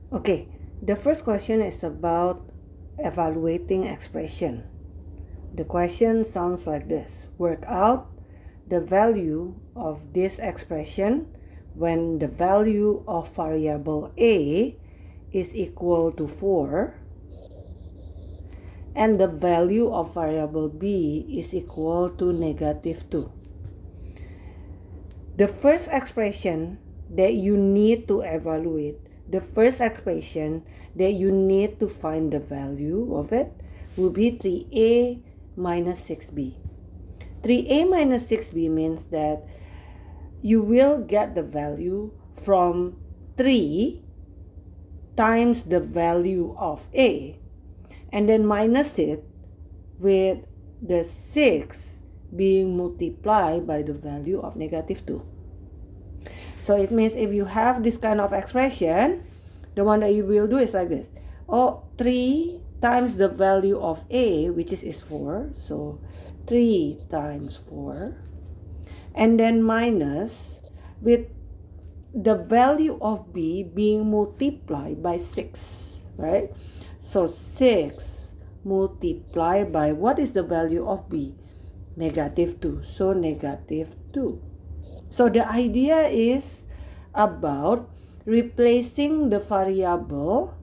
Okay, the first question is about evaluating expression. The question sounds like this. Work out the value of this expression when the value of variable a is equal to 4 and the value of variable b is equal to -2. The first expression that you need to evaluate, the first expression that you need to find the value of it will be 3a minus 6b. 3a minus 6b means that you will get the value from 3 times the value of a and then minus it with the 6 being multiplied by the value of -2. So it means if you have this kind of expression, the one that you will do is like this. 3 times the value of a, which is 4. So 3 times 4. And then minus with the value of b being multiplied by 6, right? So 6 multiplied by what is the value of b? -2. So -2. So the idea is about replacing the variable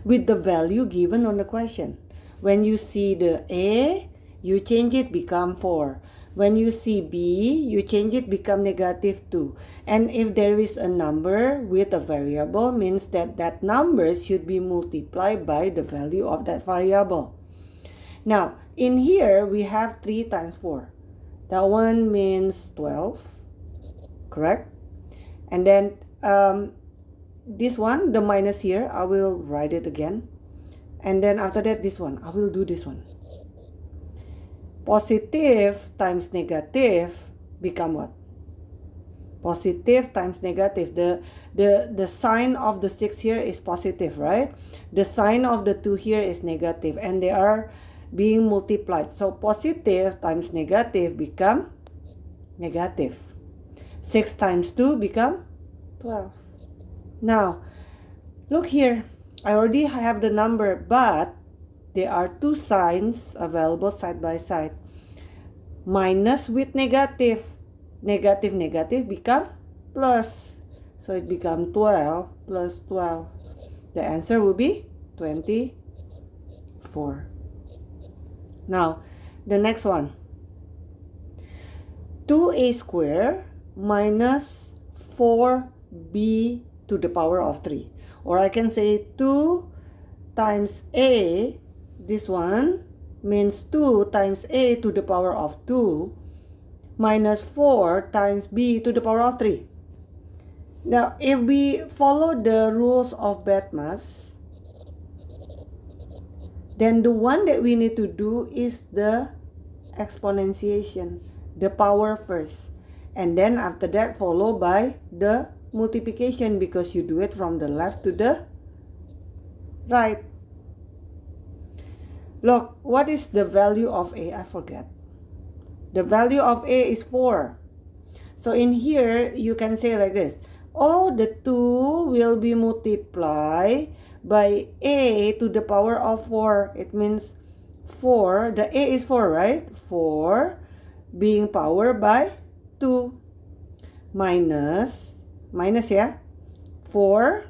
with the value given on the question. When you see the a, you change it become 4. When you see b, you change it become -2. And if there is a number with a variable, means that that number should be multiplied by the value of that variable. Now, in here, we have 3 times 4. That one means 12, correct? And then this one, the minus here, I will write it again. And then after that, this one, I will do this one. Positive times negative become what? Positive times negative. The sign of the 6 here is positive, right? The sign of the 2 here is negative, and they are being multiplied. So positive times negative become negative. 6 times 2 become 12. Now, look here. I already have the number, but there are two signs available side by side. Minus with negative. Negative, negative become plus. So it becomes 12 plus 12. The answer will be 24. Now, the next one. 2a squared minus 4b to the power of 3. Or I can say 2 times a, this one means 2 times a to the power of 2 minus 4 times b to the power of 3. Now, if we follow the rules of BEDMAS, then the one that we need to do is the exponentiation, the power first. And then after that, followed by the multiplication, because you do it from the left to the right. Look, what is the value of a? I forget. The value of a is 4. So in here, you can say like this. The 2 will be multiplied by a to the power of 4. It means 4. The a is 4, right? 4 being powered by 2 minus, yeah, 4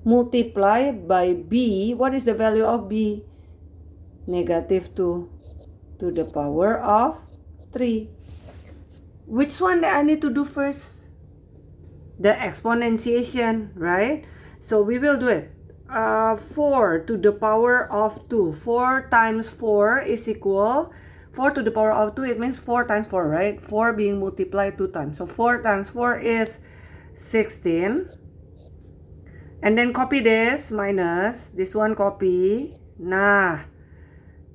multiplied by b. What is the value of b? -2 to the power of 3. Which one that I need to do first? The exponentiation, right? So we will do it. 4 to the power of 2. 4 times 4 is equal 4 to the power of 2. It means 4 times 4, right? 4 being multiplied 2 times. So 4 times 4 is 16. And then copy this minus this one, copy. Nah,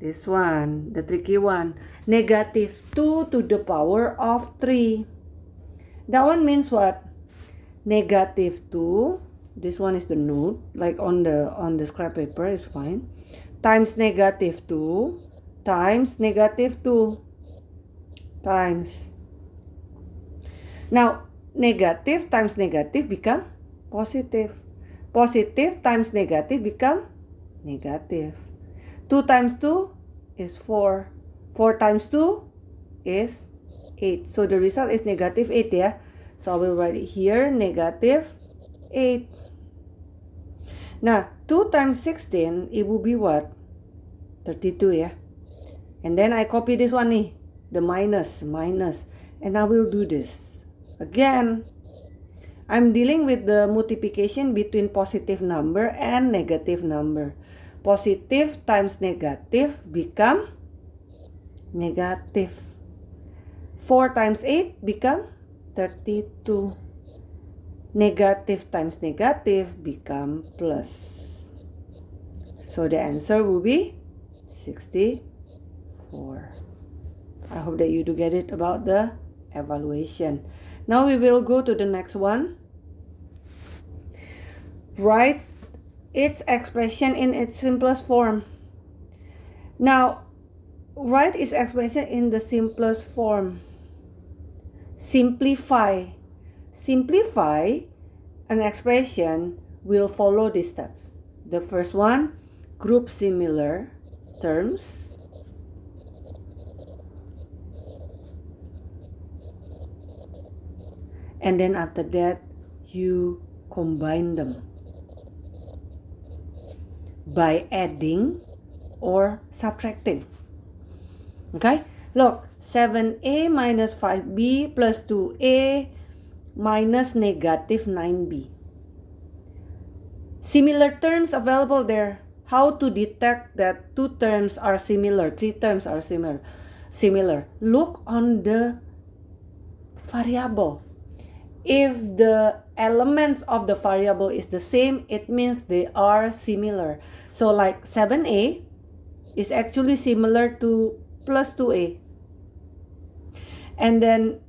this one, the tricky one. -2 to the power of 3. That one means what? -2. This one is the note, like on the scrap paper is fine. Times -2 times -2 times. Now, negative times negative become positive. Positive times negative become negative. 2 times 2 is 4. 4 times 2 is 8. So the result is negative 8, yeah? So I will write it here, negative 8. Now, 2 times 16, it will be what? 32, yeah? And then I copy this one, the minus, and I will do this. Again, I'm dealing with the multiplication between positive number and negative number. Positive times negative become negative. 4 times 8 become 32. Negative times negative become plus. So the answer will be 64. I hope that you do get it about the evaluation. Now we will go to the next one. Write its expression in its simplest form. Now, write its expression in the simplest form. Simplify. Simplify an expression will follow these steps. The first one, group similar terms. And then after that, you combine them by adding or subtracting. Okay? Look, 7a minus 5b plus 2a minus negative 9b. Similar terms available there. How to detect that 2 terms are similar, 3 terms are similar. Look on the variable. If the elements of the variable is the same, it means they are similar. So like 7a is actually similar to plus 2a. And then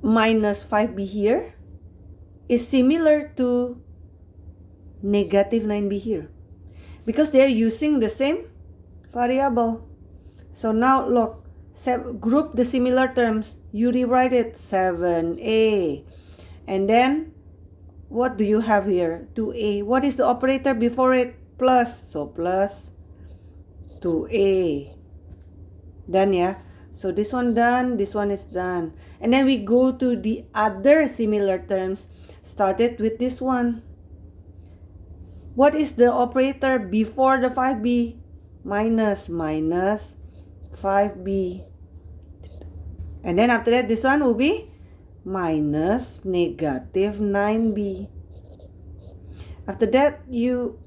minus 5b here is similar to negative 9b here. Because they're using the same variable. So now look, group the similar terms. You rewrite it 7a. And then, what do you have here? 2a. What is the operator before it? Plus. So plus 2a. Done, yeah? So this one done, this one is done. And then we go to the other similar terms. Started with this one. What is the operator before the 5b? Minus 5b. And then after that, this one will be minus negative 9b. After that, you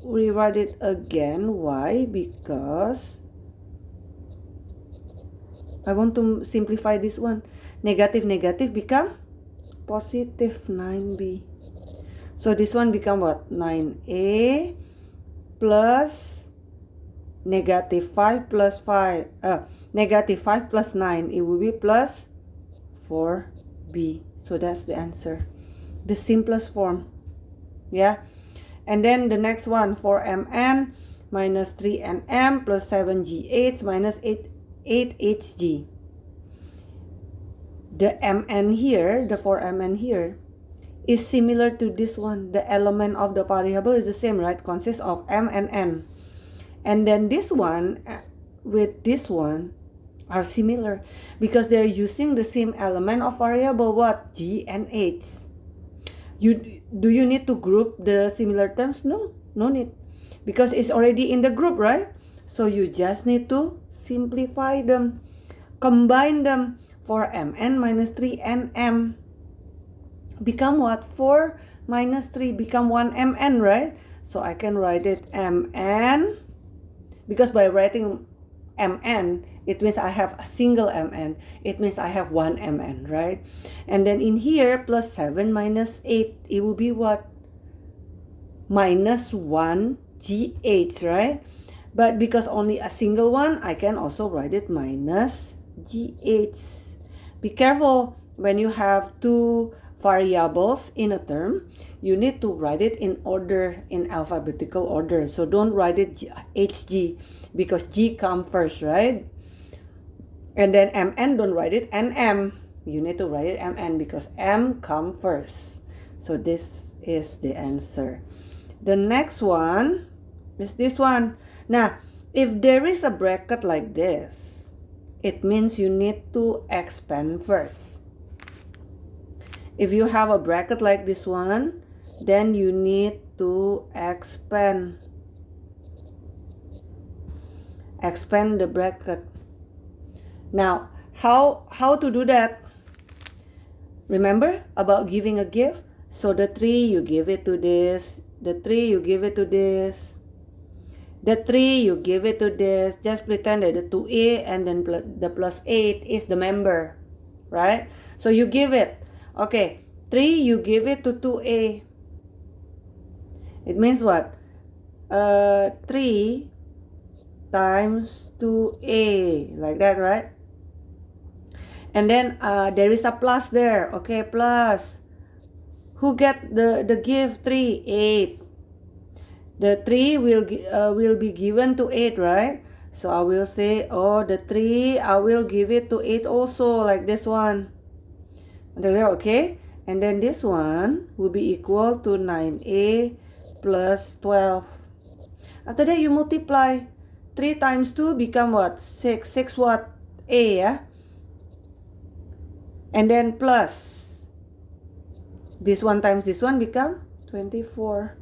rewrite it again. Why? Because I want to simplify this one. Negative become positive 9b. So this one become what? 9a plus negative 5 plus 5. Negative 5 plus 9. It will be plus 4b. So that's the answer. The simplest form. Yeah. And then the next one, 4mn minus 3nm plus 7gh minus 8hg. The mn here, the 4mn here, is similar to this one. The element of the variable is the same, right? Consists of m and n. And then this one with this one are similar because they're using the same element of variable, what? G and H. Do you need to group the similar terms? No need. Because it's already in the group, right? So you just need to simplify them. Combine them. 4mn minus 3nm. Become what? 4 minus 3 become 1mn, right? So I can write it mn. Because by writing mn, it means I have a single mn. It means I have 1 mn, right? And then in here, plus 7 minus 8, it will be what? Minus 1 gh, right? But because only a single one, I can also write it minus gh. Be careful when you have two variables in a term. You need to write it in order, in alphabetical order. So don't write it hg because g come first, right? And then mn, don't write it nm You need to write it mn because m come first. So this is the answer. The next one is this one. Now, if there is a bracket like this, it means you need to expand first. If you have a bracket like this one, then you need to expand the bracket. Now, how to do that? Remember about giving a gift? So the 3, you give it to this. The 3, you give it to this. The 3, you give it to this. Just pretend that the 2a and then the plus 8 is the member, right? So you give it. Okay, 3, you give it to 2a. It means what? 3 times 2a, like that, right? And then there is a plus there. Okay, plus. Who get the gift? 3, 8. The 3 will be given to 8, right? So I will say, oh, the 3, I will give it to 8 also, like this one. Until there, okay? And then this one will be equal to 9a plus 12. After that, you multiply. 3 times 2 become what? 6. 6 what? A, yeah? And then plus. This one times this one become 24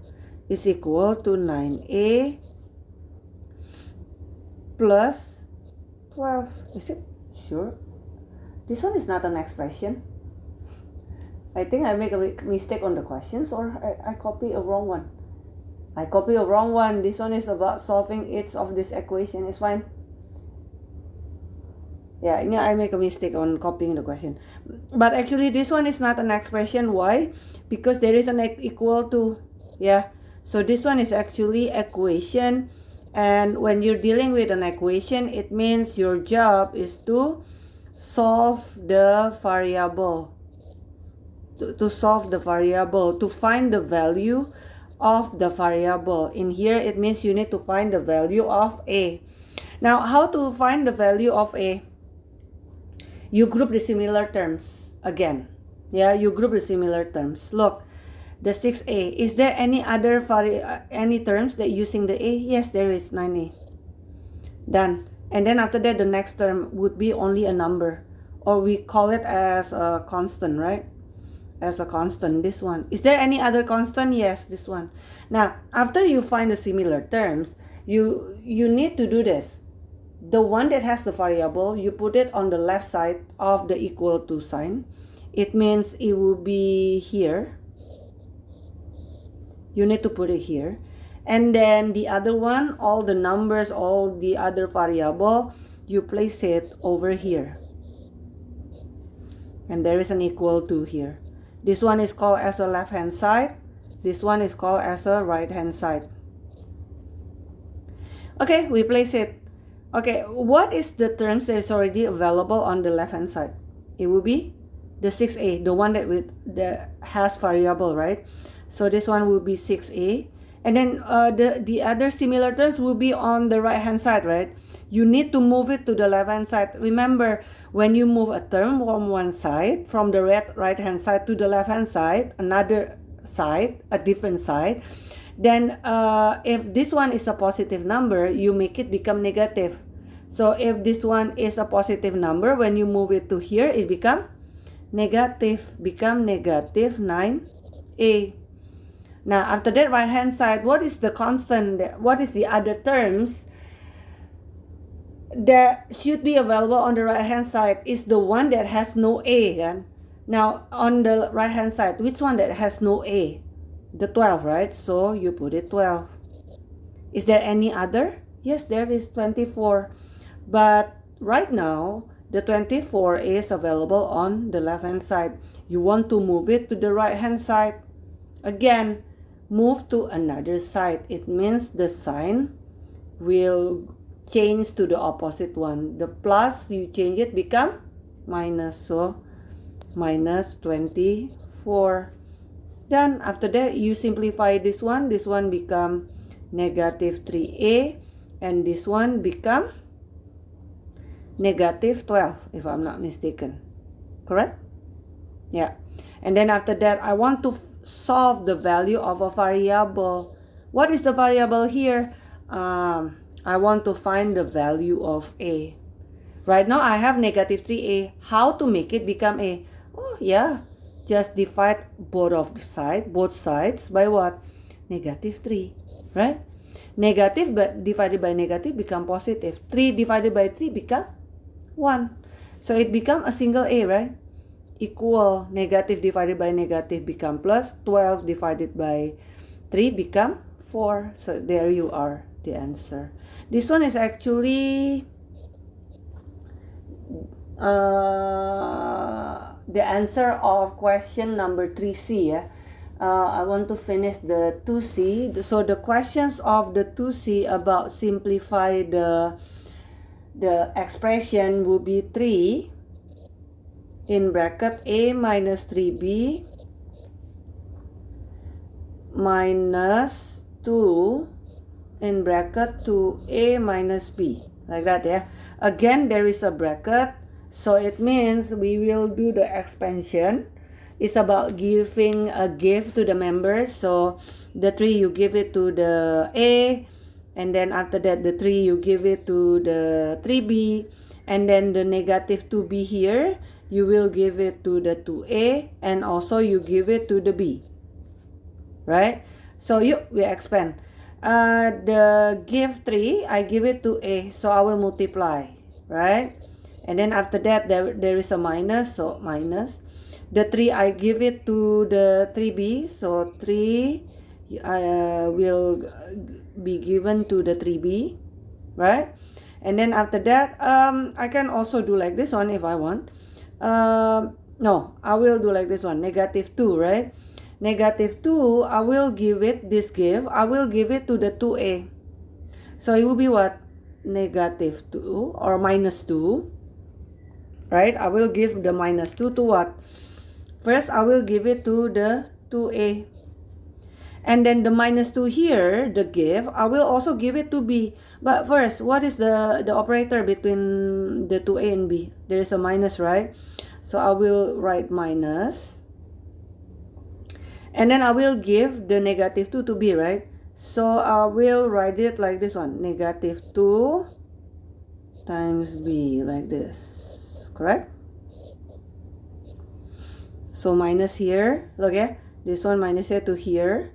is equal to 9a plus 12. Is it? Sure. This one is not an expression. I think I make a mistake on the questions, or I copy a wrong one. I copy a wrong one. This one is about solving each of this equation. It's fine. Yeah, I make a mistake on copying the question. But actually, this one is not an expression. Why? Because there is an equal to. Yeah. So this one is actually equation. And when you're dealing with an equation, it means your job is to solve the variable. To solve the variable. To find the value of the variable. In here, it means you need to find the value of a. Now, how to find the value of a? You group the similar terms again. Yeah, you group the similar terms. Look, the 6a. Is there any other any terms that using the a? Yes, there is 9a. Done. And then after that, the next term would be only a number, or we call it as a constant, right? As a constant, this one. Is there any other constant? Yes, this one. Now, after you find the similar terms, you need to do this. The one that has the variable, you put it on the left side of the equal to sign. It means it will be here. You need to put it here. And then the other one, all the numbers, all the other variable, you place it over here. And there is an equal to here. This one is called as a left hand side. This one is called as a right hand side. Okay, we place it. Okay, what is the terms that is already available on the left hand side? It will be the 6a, the one that has variable, right? So this one will be 6a. And then the other similar terms will be on the right hand side, right? You need to move it to the left hand side. Remember, when you move a term from one side, from the right hand side to the left hand side, another side, a different side, then if this one is a positive number, you make it become negative. So if this one is a positive number, when you move it to here, it become negative 9a. Now, after that, right hand side, what is the constant? What is the other terms that should be available on the right hand side? Is the one that has no a. Right? Now, on the right hand side, which one that has no a? The 12, right? So you put it 12. Is there any other? Yes, there is 24. But right now, the 24 is available on the left hand side. You want to move it to the right hand side. Again, move to another side. It means the sign will change to the opposite one. The plus, you change it, become minus. So minus 24. Then after that, you simplify this one become negative 3a, and this one become negative 12, if I'm not mistaken. correct? Yeah. And then after that, I want to solve the value of a variable. What is the variable here? I want to find the value of a. Right now, I have negative 3a. How to make it become a? Oh, yeah. Just divide both sides by what? Negative 3, right? Negative but divided by negative become positive. 3 divided by 3 become 1. So it become a single a, right? Equal negative divided by negative become plus. 12 divided by 3 become 4. So there you are, the answer. This one is actually the answer of question number 3C. Yeah? I want to finish the 2C. So the questions of the 2C about simplify the expression will be 3 in bracket a minus 3b minus 2 in bracket 2a minus b, like that. Yeah, again there is a bracket, so it means we will do the expansion. It's about giving a gift to the members. So the 3 you give it to the a, and then after that the 3 you give it to the 3b, and then the negative 2b here you will give it to the 2a, and also you give it to the b, right? So we expand. The give 3, I give it to a, so I will multiply, right? And then after that there is a minus, so minus. The 3 I give it to the 3b, so 3 will be given to the 3b, right? And then after that I can also do like this one if I want. No, I will do like this one, negative 2, right? Negative 2, I will give it this give. I will give it to the 2a. So it will be what? Negative 2 or minus 2, right? I will give the minus 2 to what? First, I will give it to the 2a. And then the minus 2 here, the give, I will also give it to b. But first, what is the operator between the 2a and b? There is a minus, right? So I will write minus. And then I will give the negative 2 to b, right? So I will write it like this one. Negative 2 times b, like this. Correct? So minus here. Look, yeah? This one minus here to here.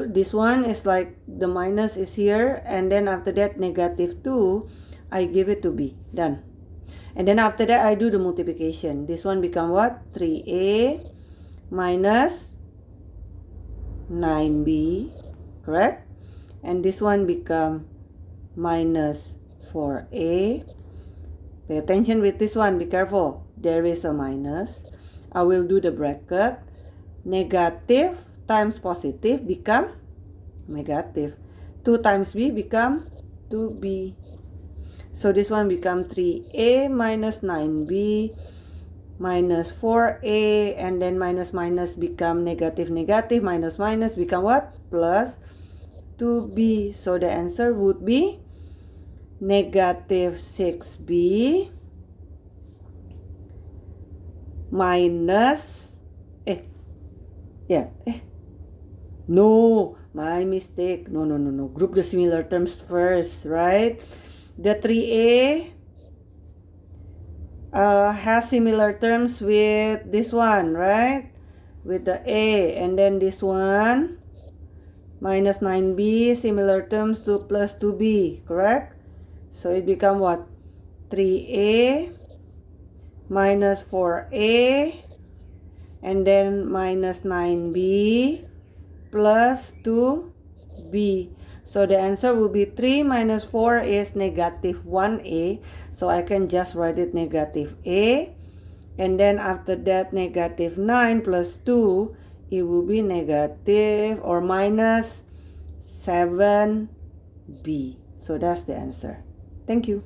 This one is like the minus is here. And then after that, negative 2, I give it to b. Done. And then after that, I do the multiplication. This one become what? 3a minus 9b, correct? And this one become minus 4a. Pay attention with this one, be careful. There is a minus. I will do the bracket. Negative times positive become negative. 2 times b become 2b. So this one become 3a minus 9b minus 4a, and then minus minus become negative, negative, minus minus become what? Plus 2b. So the answer would be negative 6b minus, no, my mistake. No. Group the similar terms first, right? The 3a has similar terms with this one, right? With the a, and then this one minus 9b, similar terms to plus 2b, correct? So it become what? 3a minus 4a, and then minus 9b plus 2b. So the answer will be 3 minus 4 is negative 1a. So I can just write it negative a. And then after that, negative 9 plus 2, it will be negative or minus 7b. So that's the answer. Thank you.